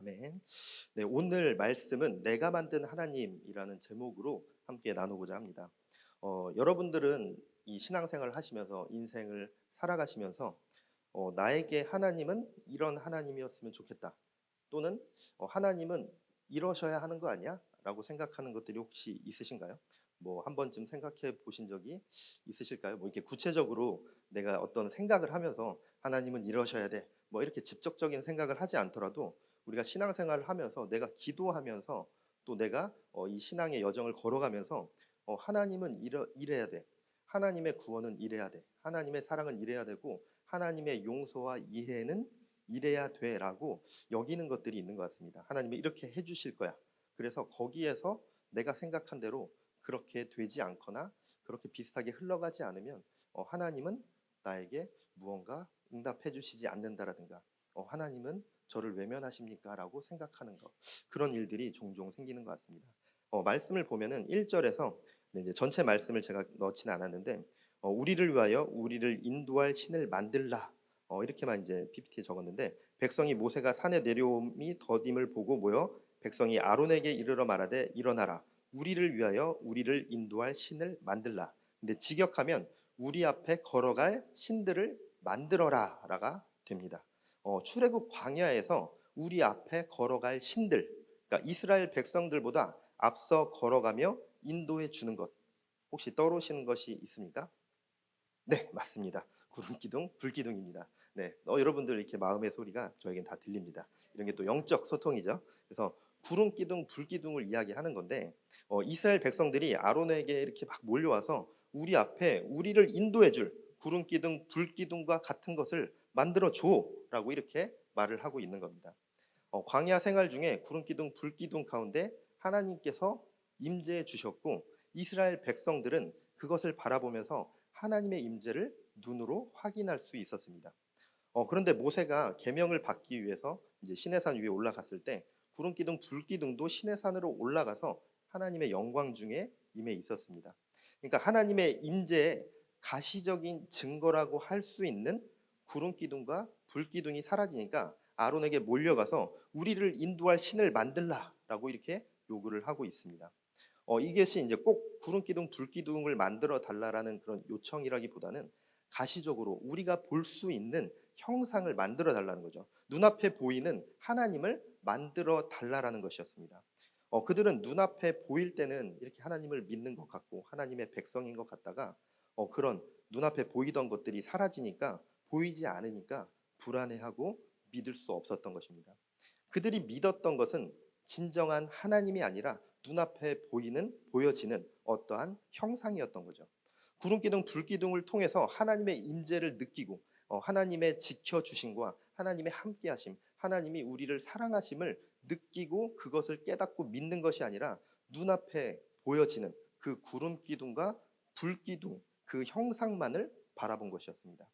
아멘. 네, 오늘 말씀은 내가 만든 하나님이라는 제목으로 함께 나누고자 합니다. 여러분들은 이 신앙생활을 하시면서 인생을 살아가시면서 나에게 하나님은 이런 하나님이었으면 좋겠다. 또는 하나님은 이러셔야 하는 거 아니야? 라고 생각하는 것들이 혹시 있으신가요? 뭐 한 번쯤 생각해 보신 적이 있으실까요? 뭐 이렇게 구체적으로 내가 어떤 생각을 하면서 하나님은 이러셔야 돼. 뭐 이렇게 직접적인 생각을 하지 않더라도 우리가 신앙생활을 하면서 내가 기도하면서 또 내가 이 신앙의 여정을 걸어가면서 하나님은 이래야 돼. 하나님의 구원은 이래야 돼. 하나님의 사랑은 이래야 되고 하나님의 용서와 이해는 이래야 돼라고 여기는 것들이 있는 것 같습니다. 하나님이 이렇게 해주실 거야. 그래서 거기에서 내가 생각한 대로 그렇게 되지 않거나 그렇게 비슷하게 흘러가지 않으면 하나님은 나에게 무언가 응답해 주시지 않는다라든가 하나님은 저를 외면하십니까? 라고 생각하는 것. 그런 일들이 종종 생기는 것 같습니다. 말씀을 보면은 1절에서 이제 전체 말씀을 제가 넣지는 않았는데 우리를 위하여 우리를 인도할 신을 만들라. 이렇게만 이제 PPT에 적었는데 백성이 모세가 산에 내려옴이 더딤을 보고 모여 백성이 아론에게 이르러 말하되 일어나라 우리를 위하여 우리를 인도할 신을 만들라. 근데 직역하면 우리 앞에 걸어갈 신들을 만들어라라가 됩니다. 출애굽 광야에서 우리 앞에 걸어갈 신들, 그러니까 이스라엘 백성들보다 앞서 걸어가며 인도해 주는 것, 혹시 떠오르시는 것이 있습니까? 네, 맞습니다. 구름기둥, 불기둥입니다. 네, 여러분들 이렇게 마음의 소리가 저에겐 다 들립니다. 이런 게 또 영적 소통이죠. 그래서 구름기둥, 불기둥을 이야기하는 건데 이스라엘 백성들이 아론에게 이렇게 막 몰려와서 우리 앞에 우리를 인도해줄 구름기둥, 불기둥과 같은 것을 만들어 줘라고 이렇게 말을 하고 있는 겁니다. 광야 생활 중에 구름기둥, 불기둥 가운데 하나님께서 임재해 주셨고 이스라엘 백성들은 그것을 바라보면서 하나님의 임재를 눈으로 확인할 수 있었습니다. 그런데 모세가 계명을 받기 위해서 이제 시내산 위에 올라갔을 때 구름기둥, 불기둥도 시내산으로 올라가서 하나님의 영광 중에 임해 있었습니다. 그러니까 하나님의 임재의 가시적인 증거라고 할 수 있는 구름기둥과 불기둥이 사라지니까 아론에게 몰려가서 우리를 인도할 신을 만들라라고 이렇게 요구를 하고 있습니다. 이것이 이제 꼭 구름기둥, 불기둥을 만들어 달라라는 그런 요청이라기보다는 가시적으로 우리가 볼 수 있는 형상을 만들어 달라는 거죠. 눈앞에 보이는 하나님을 만들어 달라라는 것이었습니다. 그들은 눈앞에 보일 때는 이렇게 하나님을 믿는 것 같고 하나님의 백성인 것 같다가 그런 눈앞에 보이던 것들이 사라지니까 보이지 않으니까 불안해하고 믿을 수 없었던 것입니다. 그들이 믿었던 것은 진정한 하나님이 아니라 눈앞에 보여지는 어떠한 형상이었던 거죠. 구름기둥, 불기둥을 통해서 하나님의 임재를 느끼고 하나님의 지켜주심과 하나님의 함께하심, 하나님이 우리를 사랑하심을 느끼고 그것을 깨닫고 믿는 것이 아니라 눈앞에 보여지는 그 구름기둥과 불기둥, 그 형상만을 바라본 것이었습니다.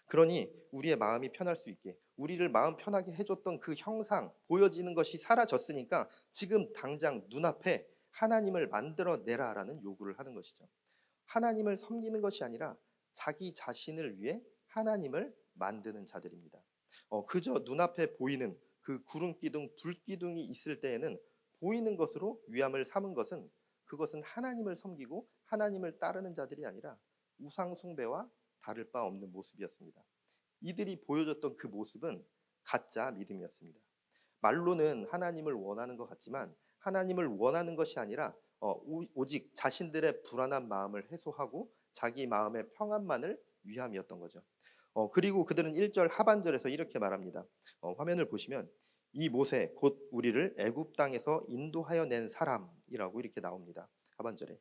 그러니 우리의 마음이 편할 수 있게 우리를 마음 편하게 해줬던 그 형상 보여지는 것이 사라졌으니까 지금 당장 눈앞에 하나님을 만들어내라라는 요구를 하는 것이죠. 하나님을 섬기는 것이 아니라 자기 자신을 위해 하나님을 만드는 자들입니다. 그저 눈앞에 보이는 그 구름기둥, 불기둥이 있을 때에는 보이는 것으로 위함을 삼은 것은 그것은 하나님을 섬기고 하나님을 따르는 자들이 아니라 우상 숭배와 다를 바 없는 모습이었습니다. 이들이 보여줬던 그 모습은 가짜 믿음이었습니다. 말로는 하나님을 원하는 것 같지만 하나님을 원하는 것이 아니라 오직 자신들의 불안한 마음을 해소하고 자기 마음의 평안만을 위함이었던 거죠. 그리고 그들은 1절 하반절에서 이렇게 말합니다. 화면을 보시면 이 모세 곧 우리를 애굽 땅에서 인도하여 낸 사람이라고 이렇게 나옵니다. 하반절에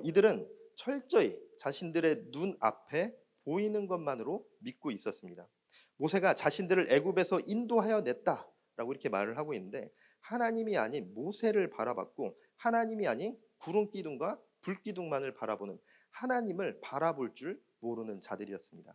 이들은 철저히 자신들의 눈 앞에 보이는 것만으로 믿고 있었습니다. 모세가 자신들을 애굽에서 인도하여 냈다라고 이렇게 말을 하고 있는데 하나님이 아닌 모세를 바라봤고 하나님이 아닌 구름기둥과 불기둥만을 바라보는 하나님을 바라볼 줄 모르는 자들이었습니다.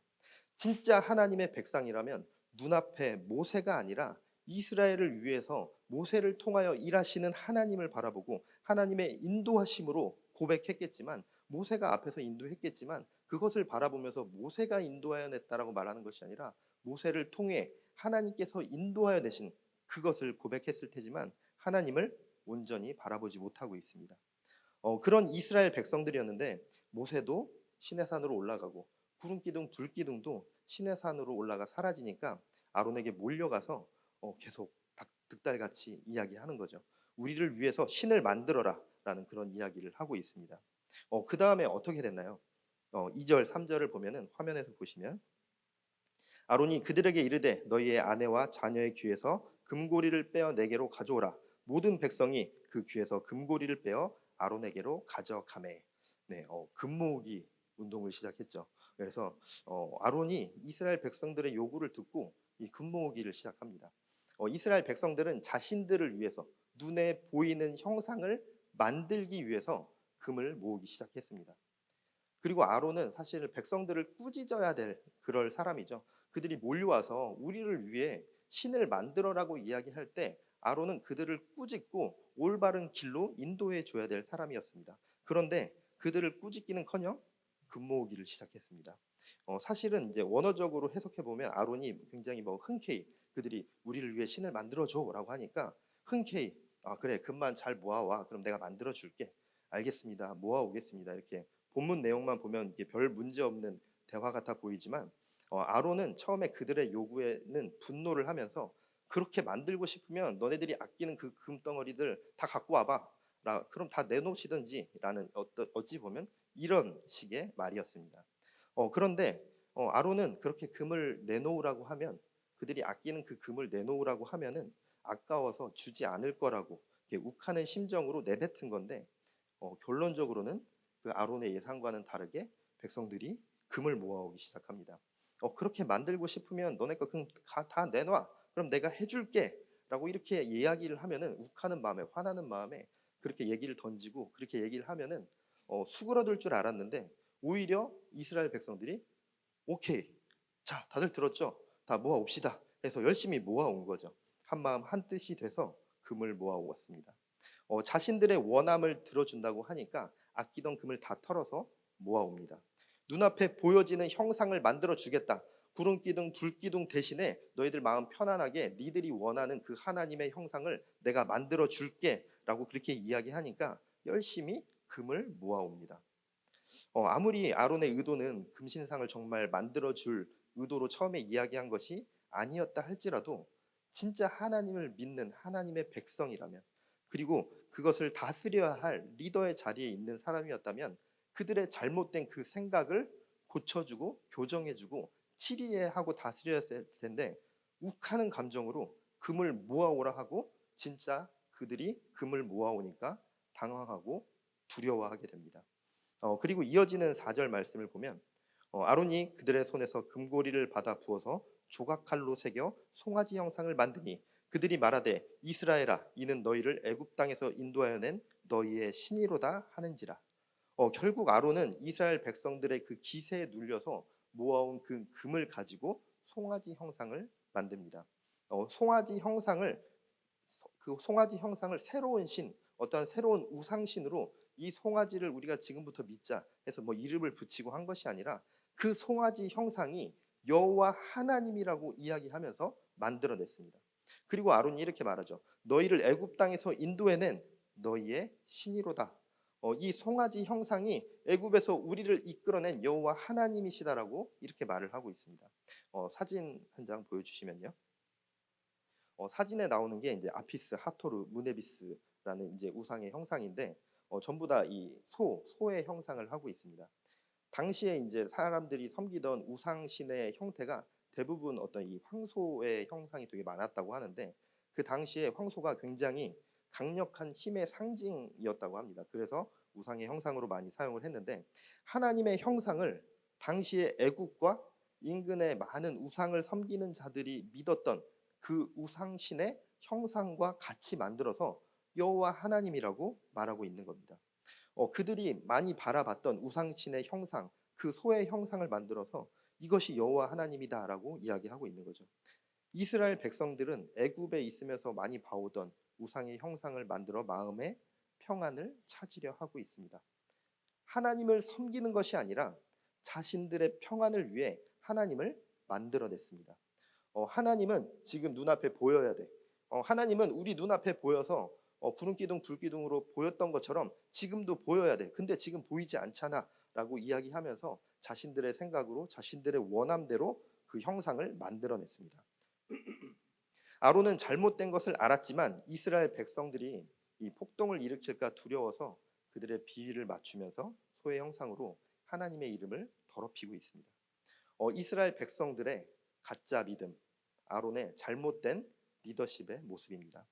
진짜 하나님의 백성이라면 눈앞에 모세가 아니라 이스라엘을 위해서 모세를 통하여 일하시는 하나님을 바라보고 하나님의 인도하심으로 고백했겠지만 모세가 앞에서 인도했겠지만 그것을 바라보면서 모세가 인도하여 냈다라고 말하는 것이 아니라 모세를 통해 하나님께서 인도하여 내신 그것을 고백했을 테지만 하나님을 온전히 바라보지 못하고 있습니다. 그런 이스라엘 백성들이었는데 모세도 시내산으로 올라가고 구름 기둥 불 기둥도 시내산으로 올라가 사라지니까 아론에게 몰려가서 계속 득달같이 이야기하는 거죠. 우리를 위해서 신을 만들어라라는 그런 이야기를 하고 있습니다. 그 다음에 어떻게 됐나요? 2절 3절을 보면은 화면에서 보시면 아론이 그들에게 이르되 너희의 아내와 자녀의 귀에서 금고리를 빼어 내게로 가져오라. 모든 백성이 그 귀에서 금고리를 빼어 아론에게로 가져가매. 네, 금모으기 운동을 시작했죠. 그래서 아론이 이스라엘 백성들의 요구를 듣고 이 금모으기를 시작합니다. 이스라엘 백성들은 자신들을 위해서 눈에 보이는 형상을 만들기 위해서 금을 모으기 시작했습니다. 그리고 아론은 사실 백성들을 꾸짖어야 될 그럴 사람이죠. 그들이 몰려와서 우리를 위해 신을 만들어라고 이야기할 때 아론은 그들을 꾸짖고 올바른 길로 인도해 줘야 될 사람이었습니다. 그런데 그들을 꾸짖기는커녕 금모으기를 시작했습니다. 사실은 이제 원어적으로 해석해 보면 아론이 굉장히 흔쾌히 그들이 우리를 위해 신을 만들어 줘라고 하니까 흔쾌히 그래 금만 잘 모아와 그럼 내가 만들어 줄게 알겠습니다 모아오겠습니다 이렇게 본문 내용만 보면 이게 별 문제 없는 대화 같아 보이지만 아론은 처음에 그들의 요구에는 분노를 하면서 그렇게 만들고 싶으면 너네들이 아끼는 그 금덩어리들 다 갖고 와봐. 그럼 다 내놓으시든지라는 어찌 보면 이런 식의 말이었습니다. 그런데 아론은 그렇게 금을 내놓으라고 하면 그들이 아끼는 그 금을 내놓으라고 하면은 아까워서 주지 않을 거라고 이렇게 욱하는 심정으로 내뱉은 건데 결론적으로는 그 아론의 예상과는 다르게 백성들이 금을 모아오기 시작합니다. 그렇게 만들고 싶으면 너네 거 금 다 내놔. 그럼 내가 해줄게라고 이렇게 이야기를 하면은 욱하는 마음에 화나는 마음에 그렇게 얘기를 던지고 그렇게 얘기를 하면은 수그러들 줄 알았는데 오히려 이스라엘 백성들이 오케이 자 다들 들었죠? 다 모아옵시다 해서 열심히 모아온 거죠. 한 마음 한 뜻이 돼서 금을 모아오었습니다. 자신들의 원함을 들어준다고 하니까 아끼던 금을 다 털어서 모아옵니다. 눈앞에 보여지는 형상을 만들어 주겠다. 구름기둥 불기둥 대신에 너희들 마음 편안하게 니들이 원하는 그 하나님의 형상을 내가 만들어 줄게라고 그렇게 이야기하니까 열심히 금을 모아옵니다. 아무리 아론의 의도는 금신상을 정말 만들어 줄 의도로 처음에 이야기한 것이 아니었다 할지라도 진짜 하나님을 믿는 하나님의 백성이라면 그리고 그것을 다스려야 할 리더의 자리에 있는 사람이었다면 그들의 잘못된 그 생각을 고쳐주고 교정해주고 치리하고 다스렸을 텐데 욱하는 감정으로 금을 모아오라 하고 진짜 그들이 금을 모아오니까 당황하고 두려워하게 됩니다. 그리고 이어지는 4절 말씀을 보면 아론이 그들의 손에서 금고리를 받아 부어서 조각칼로 새겨 송아지 형상을 만드니 그들이 말하되 이스라엘아 이는 너희를 애굽 땅에서 인도하여 낸 너희의 신이로다 하는지라. 결국 아론은 이스라엘 백성들의 그 기세에 눌려서 모아온 그 금을 가지고 송아지 형상을 만듭니다. 송아지 형상을 그 송아지 형상을 새로운 신, 어떠한 새로운 우상신으로 이 송아지를 우리가 지금부터 믿자 해서 이름을 붙이고 한 것이 아니라 그 송아지 형상이 여호와 하나님이라고 이야기하면서 만들어냈습니다. 그리고 아론이 이렇게 말하죠. 너희를 애굽 땅에서 인도해낸 너희의 신이로다. 이 송아지 형상이 애굽에서 우리를 이끌어낸 여호와 하나님이시다라고 이렇게 말을 하고 있습니다. 사진 한 장 보여주시면요. 사진에 나오는 게 이제 아피스, 하토르, 무네비스라는 이제 우상의 형상인데 전부 다 이 소의 형상을 하고 있습니다. 당시에 이제 사람들이 섬기던 우상신의 형태가 대부분 어떤 이 황소의 형상이 되게 많았다고 하는데 그 당시에 황소가 굉장히 강력한 힘의 상징이었다고 합니다. 그래서 우상의 형상으로 많이 사용을 했는데 하나님의 형상을 당시에 애국과 인근의 많은 우상을 섬기는 자들이 믿었던 그 우상신의 형상과 같이 만들어서 여호와 하나님이라고 말하고 있는 겁니다. 그들이 많이 바라봤던 우상신의 형상, 그 소의 형상을 만들어서 이것이 여호와 하나님이다라고 이야기하고 있는 거죠. 이스라엘 백성들은 애굽에 있으면서 많이 봐오던 우상의 형상을 만들어 마음의 평안을 찾으려 하고 있습니다. 하나님을 섬기는 것이 아니라 자신들의 평안을 위해 하나님을 만들어냈습니다. 하나님은 지금 눈앞에 보여야 돼. 하나님은 우리 눈앞에 보여서 구름 기둥 불 기둥으로 보였던 것처럼 지금도 보여야 돼. 근데 지금 보이지 않잖아라고 이야기하면서 자신들의 생각으로 자신들의 원함대로 그 형상을 만들어냈습니다. 아론은 잘못된 것을 알았지만 이스라엘 백성들이 이 폭동을 일으킬까 두려워서 그들의 비위를 맞추면서 소의 형상으로 하나님의 이름을 더럽히고 있습니다. 이스라엘 백성들의 가짜 믿음, 아론의 잘못된 리더십의 모습입니다.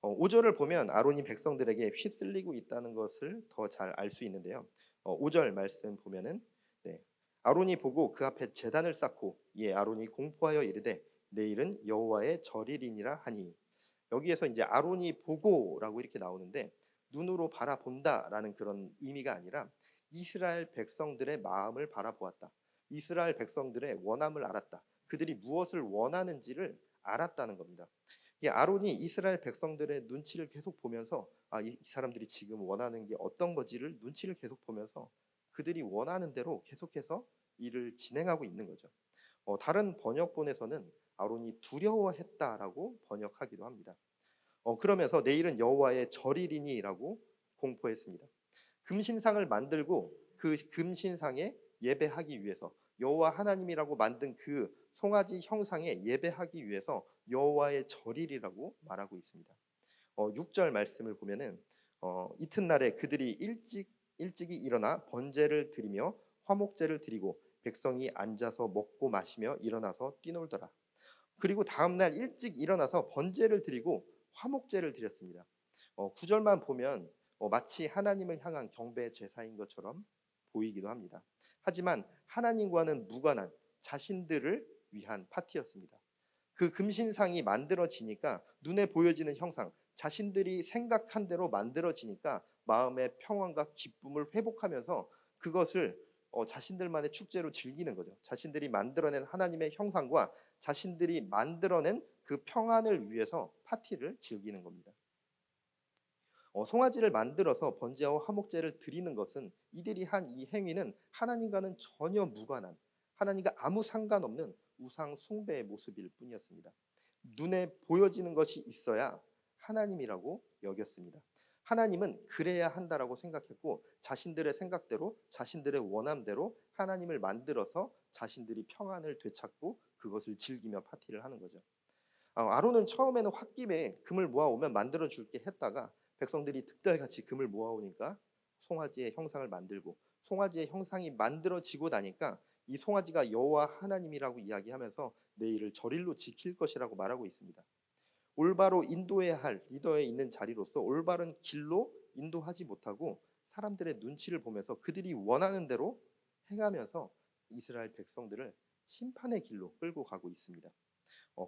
5절을 보면 아론이 백성들에게 휩쓸리고 있다는 것을 더 잘 알 수 있는데요. 5절 말씀 보면은 네, 아론이 보고 그 앞에 제단을 쌓고 이에 아론이 공포하여 이르되 내일은 여호와의 절일이니라 하니, 여기에서 이제 아론이 보고라고 이렇게 나오는데 눈으로 바라본다라는 그런 의미가 아니라 이스라엘 백성들의 마음을 바라보았다. 이스라엘 백성들의 원함을 알았다. 그들이 무엇을 원하는지를 알았다는 겁니다. 아론이 이스라엘 백성들의 눈치를 계속 보면서 이 사람들이 지금 원하는 게 어떤 거지를 눈치를 계속 보면서 그들이 원하는 대로 계속해서 일을 진행하고 있는 거죠. 다른 번역본에서는 아론이 두려워했다라고 번역하기도 합니다. 그러면서 내일은 여호와의 절일이니라고 공포했습니다. 금신상을 만들고 그 금신상에 예배하기 위해서 여호와 하나님이라고 만든 그 송아지 형상에 예배하기 위해서 여호와의 절일이라고 말하고 있습니다. 6절 말씀을 보면은 이튿날에 그들이 일찍이 일어나 번제를 드리며 화목제를 드리고 백성이 앉아서 먹고 마시며 일어나서 뛰놀더라. 그리고 다음 날 일찍 일어나서 번제를 드리고 화목제를 드렸습니다. 9절만 보면 마치 하나님을 향한 경배 제사인 것처럼 보이기도 합니다. 하지만 하나님과는 무관한 자신들을 위한 파티였습니다. 그 금신상이 만들어지니까 눈에 보여지는 형상, 자신들이 생각한 대로 만들어지니까 마음의 평안과 기쁨을 회복하면서 그것을 자신들만의 축제로 즐기는 거죠. 자신들이 만들어낸 하나님의 형상과 자신들이 만들어낸 그 평안을 위해서 파티를 즐기는 겁니다. 송아지를 만들어서 번제와 화목제를 드리는 것은 이들이 한 이 행위는 하나님과는 전혀 무관한, 하나님과 아무 상관없는 우상 숭배의 모습일 뿐이었습니다. 눈에 보여지는 것이 있어야 하나님이라고 여겼습니다. 하나님은 그래야 한다라고 생각했고 자신들의 생각대로 자신들의 원함대로 하나님을 만들어서 자신들이 평안을 되찾고 그것을 즐기며 파티를 하는 거죠. 아론은 처음에는 홧김에 금을 모아오면 만들어 줄게 했다가 백성들이 득달같이 금을 모아오니까 송아지의 형상을 만들고 송아지의 형상이 만들어지고 나니까 이 송아지가 여호와 하나님이라고 이야기하면서 내일을 절일로 지킬 것이라고 말하고 있습니다. 올바로 인도해야 할 리더에 있는 자리로서 올바른 길로 인도하지 못하고 사람들의 눈치를 보면서 그들이 원하는 대로 행하면서 이스라엘 백성들을 심판의 길로 끌고 가고 있습니다.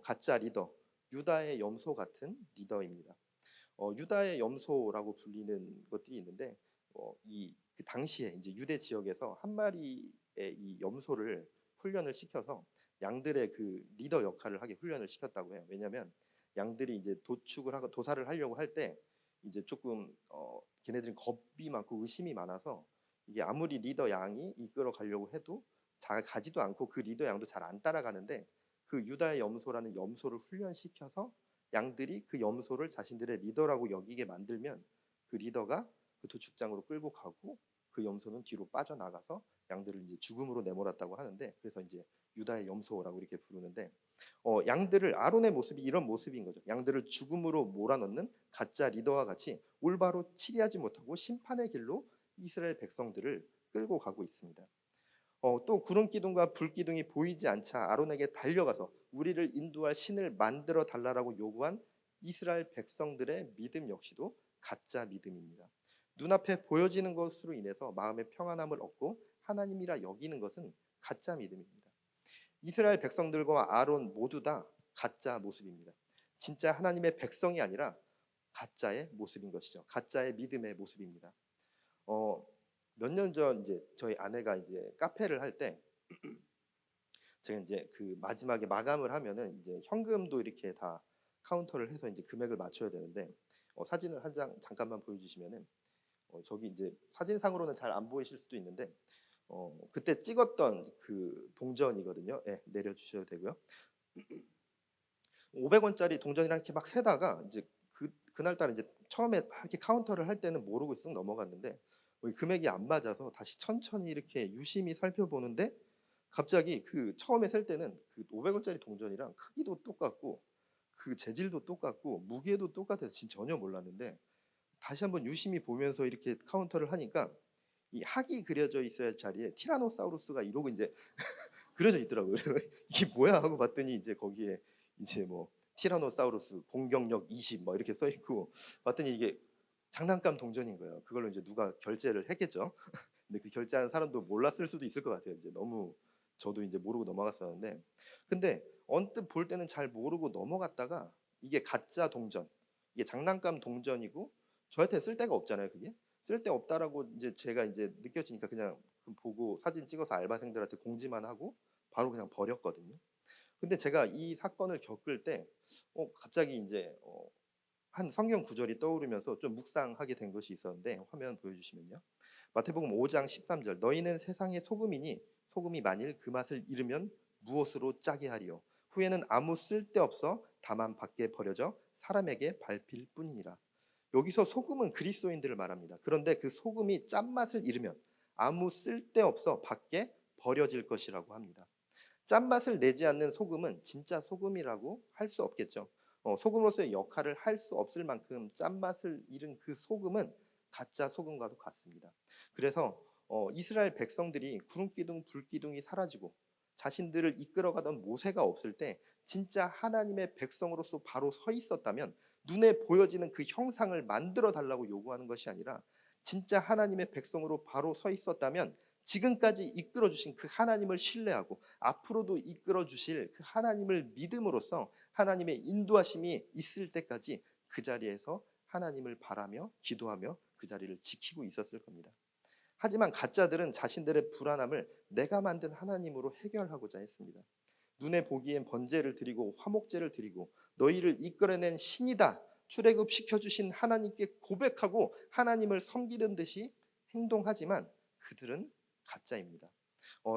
가짜 리더, 유다의 염소 같은 리더입니다. 유다의 염소라고 불리는 것들이 있는데 그 당시에 이제 유대 지역에서 한 마리의 이 염소를 훈련을 시켜서 양들의 그 리더 역할을 하게 훈련을 시켰다고 해요. 왜냐하면 양들이 이제 도축을 하고 도살을 하려고 할 때 이제 조금 걔네들은 겁이 많고 의심이 많아서 이게 아무리 리더 양이 이끌어 가려고 해도 잘 가지도 않고 그 리더 양도 잘 안 따라가는데 그 유다의 염소라는 염소를 훈련시켜서 양들이 그 염소를 자신들의 리더라고 여기게 만들면 그 리더가 그 도축장으로 끌고 가고 그 염소는 뒤로 빠져나가서 양들을 이제 죽음으로 내몰았다고 하는데, 그래서 이제 유다의 염소라고 이렇게 부르는데 양들을 아론의 모습이 이런 모습인 거죠. 양들을 죽음으로 몰아넣는 가짜 리더와 같이 올바로 치리하지 못하고 심판의 길로 이스라엘 백성들을 끌고 가고 있습니다. 또 구름 기둥과 불 기둥이 보이지 않자 아론에게 달려가서 우리를 인도할 신을 만들어 달라라고 요구한 이스라엘 백성들의 믿음 역시도 가짜 믿음입니다. 눈앞에 보여지는 것으로 인해서 마음의 평안함을 얻고 하나님이라 여기는 것은 가짜 믿음입니다. 이스라엘 백성들과 아론 모두 다 가짜 모습입니다. 진짜 하나님의 백성이 아니라 가짜의 모습인 것이죠. 가짜의 믿음의 모습입니다. 몇 년 전 이제 저희 아내가 이제 카페를 할 때 제가 이제 그 마지막에 마감을 하면은 이제 현금도 이렇게 다 카운터를 해서 이제 금액을 맞춰야 되는데 사진을 한 장 잠깐만 보여주시면은 저기 이제 사진상으로는 잘 안 보이실 수도 있는데 그때 찍었던 그 동전이거든요. 네, 내려주셔도 되고요. 500원짜리 동전이랑 이렇게 막 세다가 이제 그날따라 이제 처음에 막 이렇게 카운터를 할 때는 모르고 쓱 넘어갔는데 이 금액이 안 맞아서 다시 천천히 이렇게 유심히 살펴보는데 갑자기 그 처음에 셀 때는 그 500원짜리 동전이랑 크기도 똑같고 그 재질도 똑같고 무게도 똑같아서 진짜 전혀 몰랐는데 다시 한번 유심히 보면서 이렇게 카운터를 하니까 이 학이 그려져 있어야 할 자리에 티라노사우루스가 이러고 이제 그려져 있더라고요. 이게 뭐야 하고 봤더니 이제 거기에 이제 뭐 티라노사우루스 공격력 20 뭐 이렇게 써 있고 봤더니 이게 장난감 동전인 거예요. 그걸로 이제 누가 결제를 했겠죠. 근데 그 결제하는 사람도 몰랐을 수도 있을 것 같아요. 이제 너무 저도 이제 모르고 넘어갔었는데 근데 언뜻 볼 때는 잘 모르고 넘어갔다가 이게 가짜 동전, 이게 장난감 동전이고 저한테 쓸 데가 없잖아요. 그게 쓸 데 없다라고 이제 제가 이제 느껴지니까 그냥 보고 사진 찍어서 알바생들한테 공지만 하고 바로 그냥 버렸거든요. 근데 제가 이 사건을 겪을 때 갑자기 이제 한 성경 구절이 떠오르면서 좀 묵상하게 된 것이 있었는데 화면 보여주시면요. 마태복음 5장 13절 너희는 세상의 소금이니 소금이 만일 그 맛을 잃으면 무엇으로 짜게 하리요 후에는 아무 쓸데없어 다만 밖에 버려져 사람에게 밟힐 뿐이니라. 여기서 소금은 그리스도인들을 말합니다. 그런데 그 소금이 짠맛을 잃으면 아무 쓸데없어 밖에 버려질 것이라고 합니다. 짠맛을 내지 않는 소금은 진짜 소금이라고 할 수 없겠죠. 소금으로서의 역할을 할 수 없을 만큼 짠맛을 잃은 그 소금은 가짜 소금과도 같습니다. 그래서 이스라엘 백성들이 구름기둥 불기둥이 사라지고 자신들을 이끌어가던 모세가 없을 때 진짜 하나님의 백성으로서 바로 서 있었다면 눈에 보여지는 그 형상을 만들어 달라고 요구하는 것이 아니라 진짜 하나님의 백성으로 바로 서 있었다면 지금까지 이끌어 주신 그 하나님을 신뢰하고 앞으로도 이끌어 주실 그 하나님을 믿음으로써 하나님의 인도하심이 있을 때까지 그 자리에서 하나님을 바라며 기도하며 그 자리를 지키고 있었을 겁니다. 하지만 가짜들은 자신들의 불안함을 내가 만든 하나님으로 해결하고자 했습니다. 눈에 보기엔 번제를 드리고 화목제를 드리고 너희를 이끌어낸 신이다 출애굽시켜 주신 하나님께 고백하고 하나님을 섬기는 듯이 행동하지만 그들은 가짜입니다.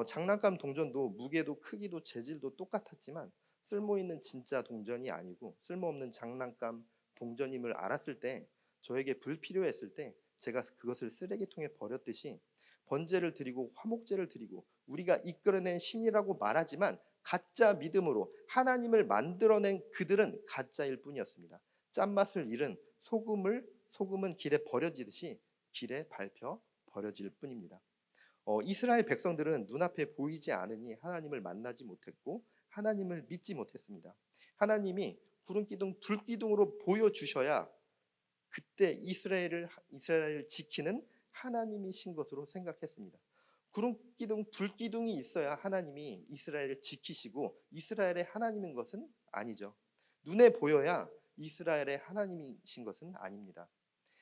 장난감 동전도 무게도 크기도 재질도 똑같았지만 쓸모있는 진짜 동전이 아니고 쓸모없는 장난감 동전임을 알았을 때 저에게 불필요했을 때 제가 그것을 쓰레기통에 버렸듯이 번제를 드리고 화목제를 드리고 우리가 이끌어낸 신이라고 말하지만 가짜 믿음으로 하나님을 만들어낸 그들은 가짜일 뿐이었습니다. 짠맛을 잃은 소금은 길에 버려지듯이 길에 밟혀 버려질 뿐입니다. 이스라엘 백성들은 눈앞에 보이지 않으니 하나님을 만나지 못했고 하나님을 믿지 못했습니다. 하나님이 구름기둥 불기둥으로 보여주셔야 그때 이스라엘을 지키는 하나님이신 것으로 생각했습니다. 구름기둥 불기둥이 있어야 하나님이 이스라엘을 지키시고 이스라엘의 하나님인 것은 아니죠. 눈에 보여야 이스라엘의 하나님이신 것은 아닙니다.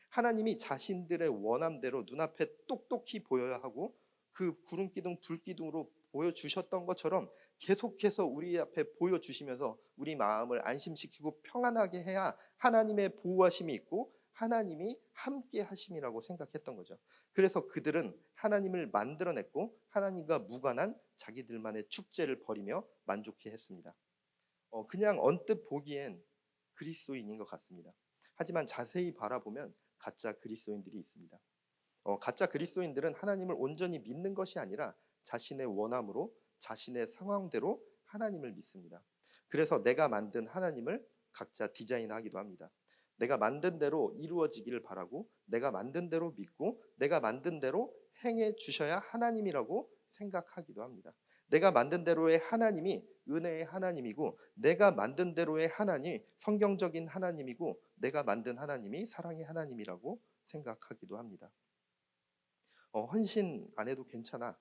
하나님이 자신들의 원함대로 눈앞에 똑똑히 보여야 하고 그 구름기둥 불기둥으로 보여주셨던 것처럼 계속해서 우리 앞에 보여주시면서 우리 마음을 안심시키고 평안하게 해야 하나님의 보호하심이 있고 하나님이 함께 하심이라고 생각했던 거죠. 그래서 그들은 하나님을 만들어냈고 하나님과 무관한 자기들만의 축제를 벌이며 만족해 했습니다. 그냥 언뜻 보기엔 그리스도인인 것 같습니다. 하지만 자세히 바라보면 가짜 그리스도인들이 있습니다. 가짜 그리스도인들은 하나님을 온전히 믿는 것이 아니라 자신의 원함으로 자신의 상황대로 하나님을 믿습니다. 그래서 내가 만든 하나님을 각자 디자인하기도 합니다. 내가 만든 대로 이루어지기를 바라고 내가 만든 대로 믿고 내가 만든 대로 행해 주셔야 하나님이라고 생각하기도 합니다. 내가 만든 대로의 하나님이 은혜의 하나님이고 내가 만든 대로의 하나님 성경적인 하나님이고 내가 만든 하나님이 사랑의 하나님이라고 생각하기도 합니다. 헌신 안 해도 괜찮아.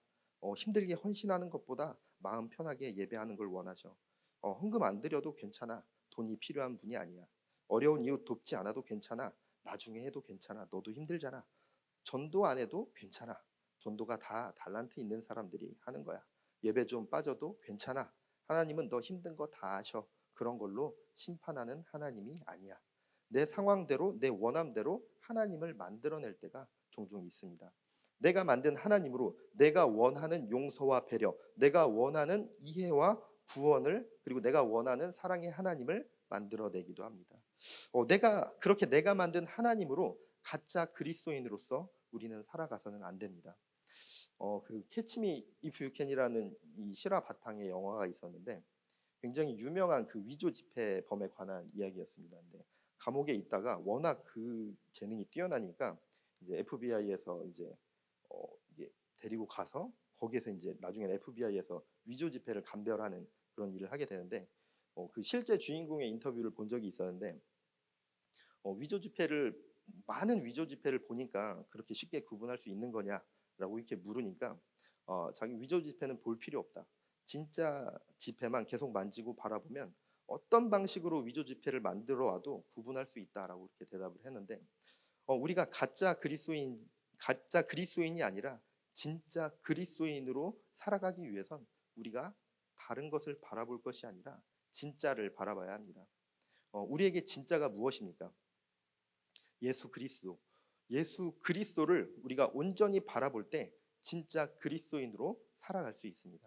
힘들게 헌신하는 것보다 마음 편하게 예배하는 걸 원하죠. 헌금 안 드려도 괜찮아. 돈이 필요한 분이 아니야. 어려운 이웃 돕지 않아도 괜찮아. 나중에 해도 괜찮아. 너도 힘들잖아. 전도 안 해도 괜찮아. 전도가 다 달란트 있는 사람들이 하는 거야. 예배 좀 빠져도 괜찮아. 하나님은 너 힘든 거 다 아셔. 그런 걸로 심판하는 하나님이 아니야. 내 상황대로 내 원함대로 하나님을 만들어낼 때가 종종 있습니다. 내가 만든 하나님으로 내가 원하는 용서와 배려, 내가 원하는 이해와 구원을 그리고 내가 원하는 사랑의 하나님을 만들어내기도 합니다. 내가 만든 하나님으로 가짜 그리스도인으로서 우리는 살아가서는 안 됩니다. 그 캐치 미 이프 유 캔이라는 이 실화 바탕의 영화가 있었는데 굉장히 유명한 그 위조 지폐범에 관한 이야기였습니다. 근데 감옥에 있다가 워낙 그 재능이 뛰어나니까 이제 FBI에서 이게 데리고 가서 거기에서 이제 나중에 FBI에서 위조 지폐를 감별하는 그런 일을 하게 되는데 그 실제 주인공의 인터뷰를 본 적이 있었는데 위조 지폐를 많은 위조 지폐를 보니까 그렇게 쉽게 구분할 수 있는 거냐라고 이렇게 물으니까 자기 위조 지폐는 볼 필요 없다. 진짜 지폐만 계속 만지고 바라보면 어떤 방식으로 위조 지폐를 만들어 와도 구분할 수 있다라고 이렇게 대답을 했는데 우리가 가짜 그리스도인이 아니라 진짜 그리스도인으로 살아가기 위해선 우리가 다른 것을 바라볼 것이 아니라 진짜를 바라봐야 합니다. 우리에게 진짜가 무엇입니까? 예수 그리스도. 예수 그리스도를 우리가 온전히 바라볼 때 진짜 그리스도인으로 살아갈 수 있습니다.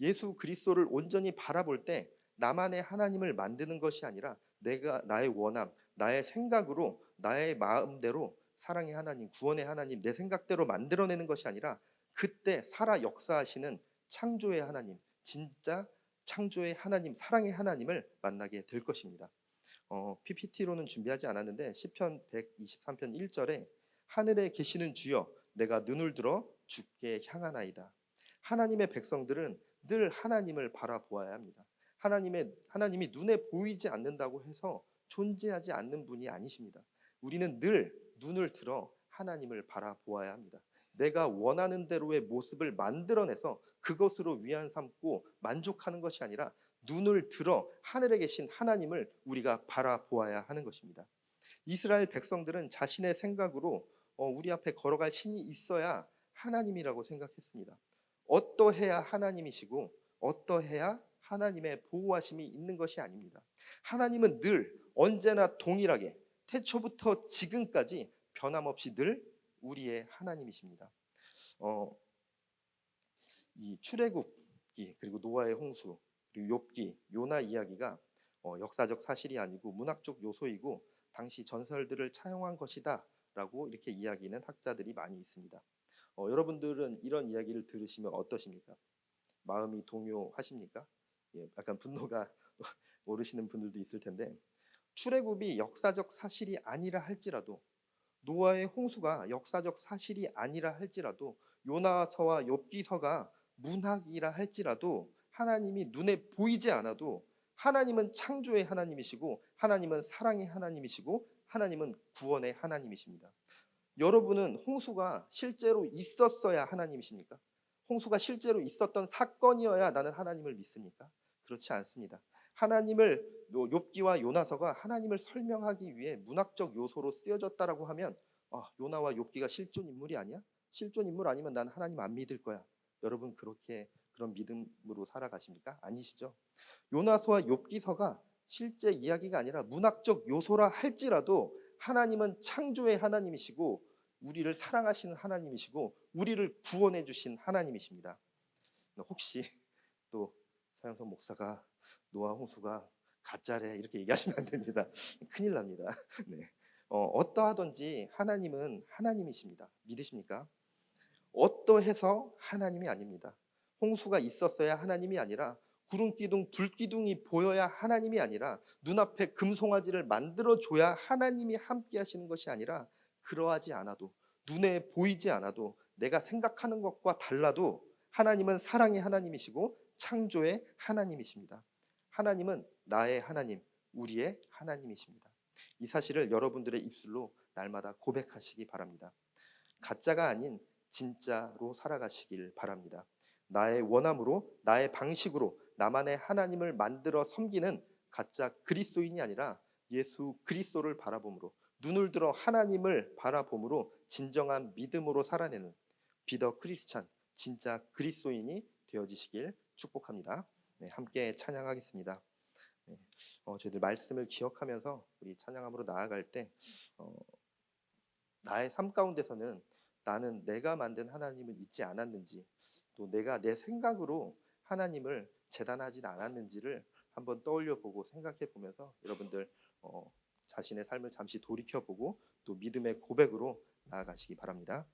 예수 그리스도를 온전히 바라볼 때 나만의 하나님을 만드는 것이 아니라 내가 나의 원함, 나의 생각으로 나의 마음대로 사랑의 하나님, 구원의 하나님, 내 생각대로 만들어내는 것이 아니라 그때 살아 역사하시는 창조의 하나님, 진짜 창조의 하나님, 사랑의 하나님을 만나게 될 것입니다. PPT로는 준비하지 않았는데 시편 123편 1절에 하늘에 계시는 주여 내가 눈을 들어 주께 향하나이다. 하나님의 백성들은 늘 하나님을 바라보아야 합니다. 하나님이 눈에 보이지 않는다고 해서 존재하지 않는 분이 아니십니다. 우리는 늘 눈을 들어 하나님을 바라보아야 합니다. 내가 원하는 대로의 모습을 만들어내서 그것으로 위안 삼고 만족하는 것이 아니라 눈을 들어 하늘에 계신 하나님을 우리가 바라보아야 하는 것입니다. 이스라엘 백성들은 자신의 생각으로 우리 앞에 걸어갈 신이 있어야 하나님이라고 생각했습니다. 어떠해야 하나님이시고 어떠해야 하나님의 보호하심이 있는 것이 아닙니다. 하나님은 늘 언제나 동일하게 태초부터 지금까지 변함없이 늘 우리의 하나님이십니다. 이 출애굽기 그리고 노아의 홍수 그리고 욥기 요나 이야기가 역사적 사실이 아니고 문학적 요소이고 당시 전설들을 차용한 것이다라고 이렇게 이야기는 학자들이 많이 있습니다. 여러분들은 이런 이야기를 들으시면 어떠십니까? 마음이 동요하십니까? 약간 분노가 오르시는 분들도 있을 텐데 출애굽이 역사적 사실이 아니라 할지라도 노아의 홍수가 역사적 사실이 아니라 할지라도 요나서와 욥기서가 문학이라 할지라도 하나님이 눈에 보이지 않아도 하나님은 창조의 하나님이시고 하나님은 사랑의 하나님이시고 하나님은 구원의 하나님이십니다. 여러분은 홍수가 실제로 있었어야 하나님이십니까? 홍수가 실제로 있었던 사건이어야 나는 하나님을 믿습니까? 그렇지 않습니다. 욥기와 요나서가 하나님을 설명하기 위해 문학적 요소로 쓰여졌다라고 하면 요나와 욥기가 실존 인물이 아니야? 실존 인물 아니면 난 하나님 안 믿을 거야. 여러분 그런 믿음으로 살아가십니까? 아니시죠? 요나서와 욥기서가 실제 이야기가 아니라 문학적 요소라 할지라도 하나님은 창조의 하나님이시고 우리를 사랑하시는 하나님이시고 우리를 구원해 주신 하나님이십니다. 혹시 또 서영선 목사가 노아 홍수가 가짜래 이렇게 얘기하시면 안 됩니다. 큰일 납니다. 네. 어떠하든지 하나님은 하나님이십니다. 믿으십니까? 어떠해서 하나님이 아닙니다. 홍수가 있었어야 하나님이 아니라 구름 기둥, 불 기둥이 보여야 하나님이 아니라 눈앞에 금송아지를 만들어줘야 하나님이 함께 하시는 것이 아니라 그러하지 않아도 눈에 보이지 않아도 내가 생각하는 것과 달라도 하나님은 사랑의 하나님이시고 창조의 하나님이십니다. 하나님은 나의 하나님, 우리의 하나님이십니다. 이 사실을 여러분들의 입술로 날마다 고백하시기 바랍니다. 가짜가 아닌 진짜로 살아가시길 바랍니다. 나의 원함으로 나의 방식으로 나만의 하나님을 만들어 섬기는 가짜 그리스도인이 아니라 예수 그리스도를 바라봄으로 눈을 들어 하나님을 바라봄으로 진정한 믿음으로 살아내는 비더 크리스찬 진짜 그리스도인이 되어지시길 축복합니다. 네, 함께 찬양하겠습니다. 네, 저희들 말씀을 기억하면서 우리 찬양함으로 나아갈 때 나의 삶 가운데서는 나는 내가 만든 하나님을 잊지 않았는지 또 내가 내 생각으로 하나님을 재단하지 않았는지를 한번 떠올려 보고 생각해 보면서 여러분들 자신의 삶을 잠시 돌이켜 보고 또 믿음의 고백으로 나아가시기 바랍니다.